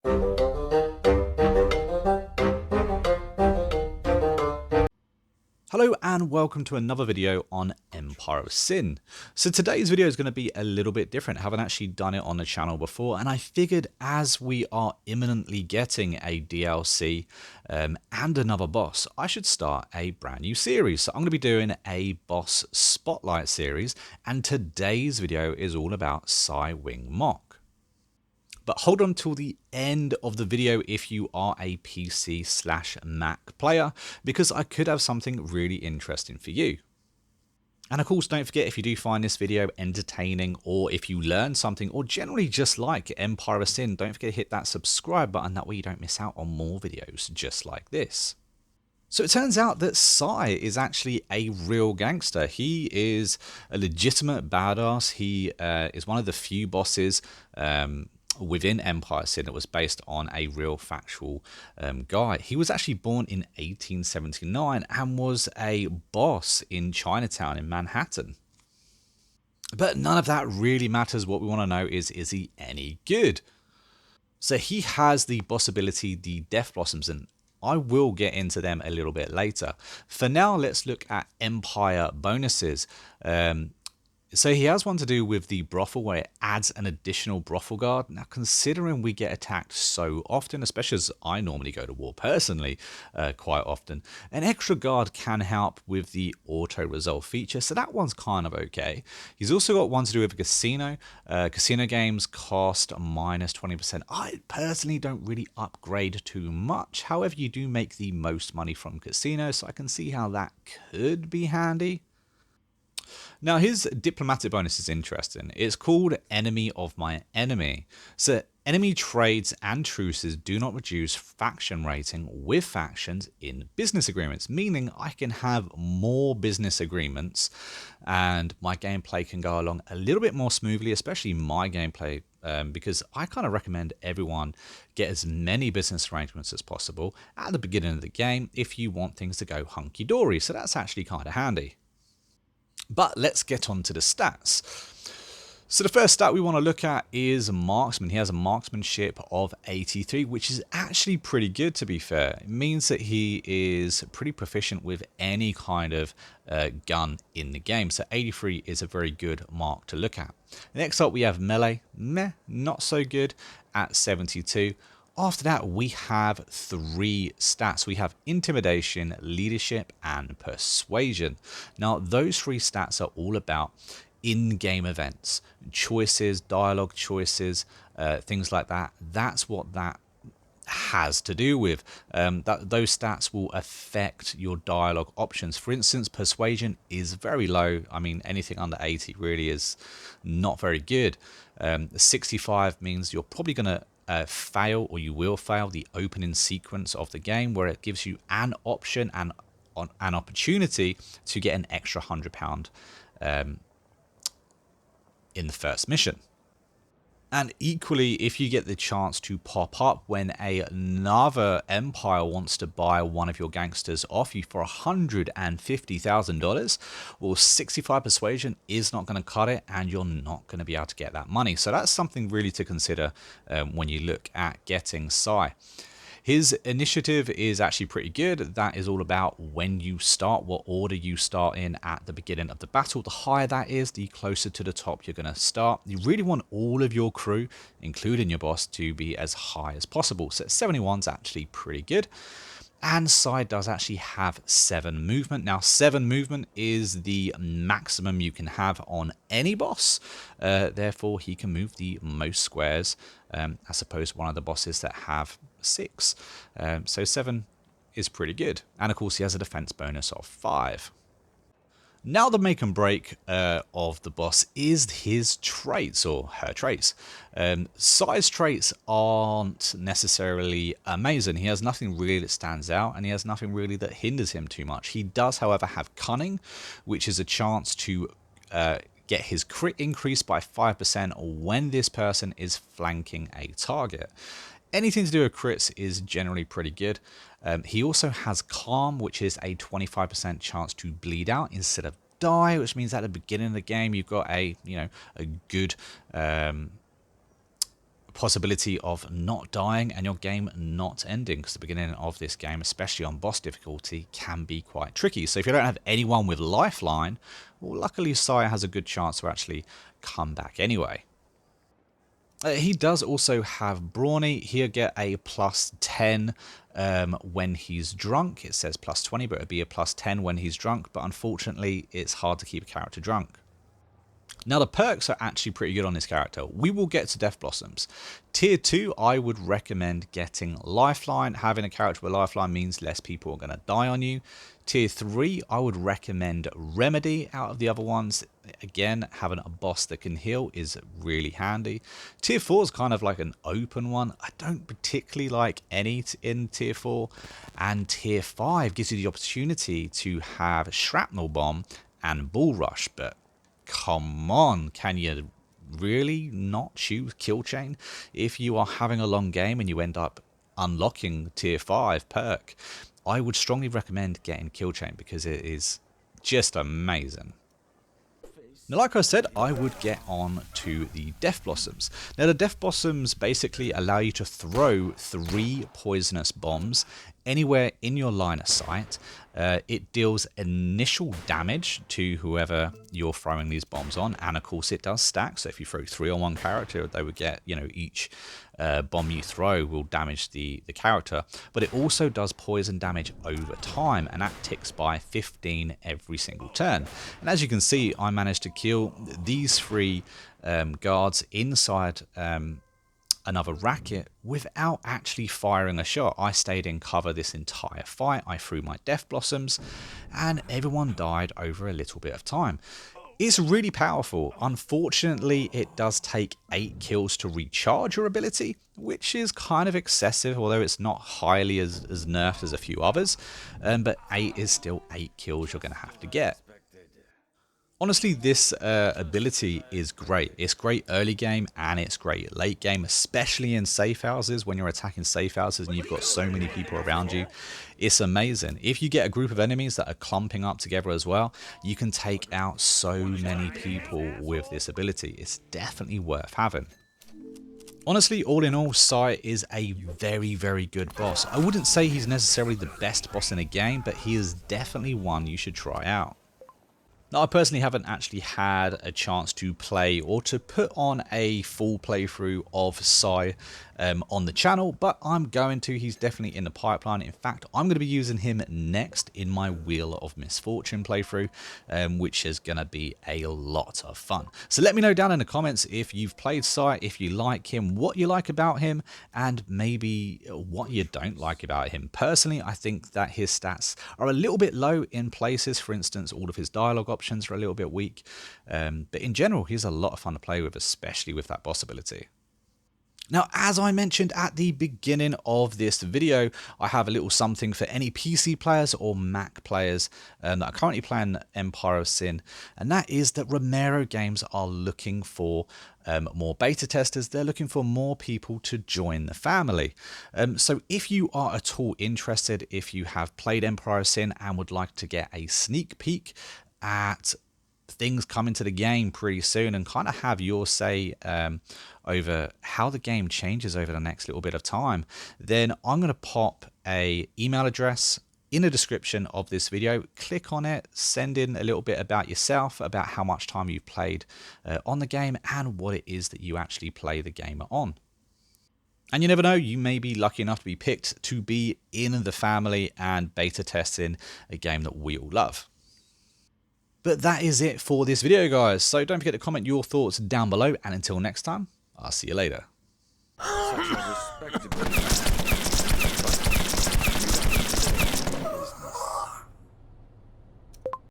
Hello and welcome to another video on Empire of Sin. So today's video is going to be a little bit different. I haven't actually done it on the channel before, and I figured as we are imminently getting a DLC and another boss, I should start a brand new series. So I'm going to be doing a boss spotlight series, and today's video is all about Psy-Wing Mok. But hold on till the end of the video if you are a PC/Mac player, because I could have something really interesting for you. And of course, don't forget, if you do find this video entertaining, or if you learn something, or generally just like Empire of Sin, don't forget to hit that subscribe button. That way you don't miss out on more videos just like this. So it turns out that Psy is actually a real gangster. He is a legitimate badass. He is one of the few bosses within Empire Sin that was based on a real factual guy. He was actually born in 1879 and was a boss in Chinatown in Manhattan. But none of that really matters. What we want to know is he any good? So he has the boss ability, the Death Blossoms, and I will get into them a little bit later. For now, let's look at Empire bonuses. So he has one to do with the brothel, where it adds an additional brothel guard. Now, considering we get attacked so often, especially as I normally go to war personally quite often, an extra guard can help with the auto resolve feature, so that one's kind of okay. He's also got one to do with a casino. Casino games cost minus 20%. I personally don't really upgrade too much. However, you do make the most money from casinos, so I can see how that could be handy. Now, his diplomatic bonus is interesting. It's called Enemy of My Enemy. So, enemy trades and truces do not reduce faction rating with factions in business agreements, meaning I can have more business agreements and my gameplay can go along a little bit more smoothly, especially my gameplay, because I kind of recommend everyone get as many business arrangements as possible at the beginning of the game if you want things to go hunky-dory. So that's actually kind of handy. But let's get on to the stats. So the first stat we want to look at is marksman. He has a marksmanship of 83, which is actually pretty good, to be fair. It means that he is pretty proficient with any kind of gun in the game. So 83 is a very good mark to look at. Next up we have melee. Not so good at 72. After that, we have 3 stats. We have intimidation, leadership, and persuasion. Now, those 3 stats are all about in-game events, choices, dialogue choices, things like that. That's what that has to do with. Those stats will affect your dialogue options. For instance, persuasion is very low. I mean, anything under 80 really is not very good. 65 means you're probably going to fail, or you will fail, the opening sequence of the game, where it gives you an option and an opportunity to get an extra £100 in the first mission. And equally, if you get the chance to pop up when another empire wants to buy one of your gangsters off you for $150,000, well, 65 persuasion is not going to cut it, and you're not going to be able to get that money. So that's something really to consider when you look at getting Psy. His initiative is actually pretty good. That is all about when you start, what order you start in at the beginning of the battle. The higher that is, the closer to the top you're going to start. You really want all of your crew, including your boss, to be as high as possible. So 71 is actually pretty good. And Psy does actually have 7 movement. Now, 7 movement is the maximum you can have on any boss. Therefore, he can move the most squares, as opposed to one of the bosses that have 6. So 7 is pretty good. And of course, he has a defense bonus of 5. Now the make and break of the boss is his traits, or her traits. Psy's traits aren't necessarily amazing. He has nothing really that stands out, and he has nothing really that hinders him too much. He does, however, have cunning, which is a chance to get his crit increased by 5% when this person is flanking a target. Anything to do with crits is generally pretty good. He also has Calm, which is a 25% chance to bleed out instead of die, which means at the beginning of the game you've got a good possibility of not dying and your game not ending, because the beginning of this game, especially on boss difficulty, can be quite tricky. So if you don't have anyone with lifeline, well, luckily Sire has a good chance to actually come back anyway. He does also have Brawny. He'll get a +10 when he's drunk. It says +20, but it'll be a +10 when he's drunk. But unfortunately, it's hard to keep a character drunk. Now, the perks are actually pretty good on this character. We will get to Death Blossoms. Tier 2, I would recommend getting Lifeline. Having a character with Lifeline means less people are going to die on you. Tier 3, I would recommend Remedy out of the other ones. Again, having a boss that can heal is really handy. Tier 4 is kind of like an open one. I don't particularly like any in Tier 4. And Tier 5 gives you the opportunity to have Shrapnel Bomb and Bull Rush, but come on, can you really not choose Kill Chain? If you are having a long game and you end up unlocking Tier 5 perk, I would strongly recommend getting Kill Chain because it is just amazing. Now, like I said, I would get on to the Death Blossoms. Now, the Death Blossoms basically allow you to throw 3 poisonous bombs anywhere in your line of sight. It deals initial damage to whoever you're throwing these bombs on, and of course it does stack. So if you throw 3 on one character, they would get, each bomb you throw will damage the character. But it also does poison damage over time, and that ticks by 15 every single turn. And as you can see, I managed to kill these 3 guards inside another racket without actually firing a shot. I stayed in cover this entire fight. I threw my Death Blossoms and everyone died over a little bit of time. It's really powerful. Unfortunately, it does take 8 kills to recharge your ability, which is kind of excessive, although it's not highly as nerfed as a few others. But 8 is still 8 kills you're going to have to get. Honestly, this ability is great. It's great early game and it's great late game, especially in safe houses when you're attacking safe houses and you've got so many people around you. It's amazing. If you get a group of enemies that are clumping up together as well, you can take out so many people with this ability. It's definitely worth having. Honestly, all in all, Sai is a very, very good boss. I wouldn't say he's necessarily the best boss in a game, but he is definitely one you should try out. Now, I personally haven't actually had a chance to play or to put on a full playthrough of Sai on the channel, but I'm going to. He's definitely in the pipeline. In fact, I'm going to be using him next in my Wheel of Misfortune playthrough, which is going to be a lot of fun. So let me know down in the comments if you've played Sai, if you like him, what you like about him, and maybe what you don't like about him. Personally, I think that his stats are a little bit low in places. For instance, all of his dialogue options are a little bit weak, but in general, he's a lot of fun to play with, especially with that boss ability. Now, as I mentioned at the beginning of this video, I have a little something for any PC players or Mac players that are currently playing Empire of Sin, and that is that Romero Games are looking for more beta testers. They're looking for more people to join the family. So if you are at all interested, if you have played Empire of Sin and would like to get a sneak peek at things coming to the game pretty soon and kind of have your say over how the game changes over the next little bit of time, then I'm going to pop a email address in the description of this video. Click on it, send in a little bit about yourself, about how much time you've played on the game and what it is that you actually play the game on. And you never know, you may be lucky enough to be picked to be in the family and beta testing a game that we all love. But that is it for this video, guys. So don't forget to comment your thoughts down below. And until next time, I'll see you later.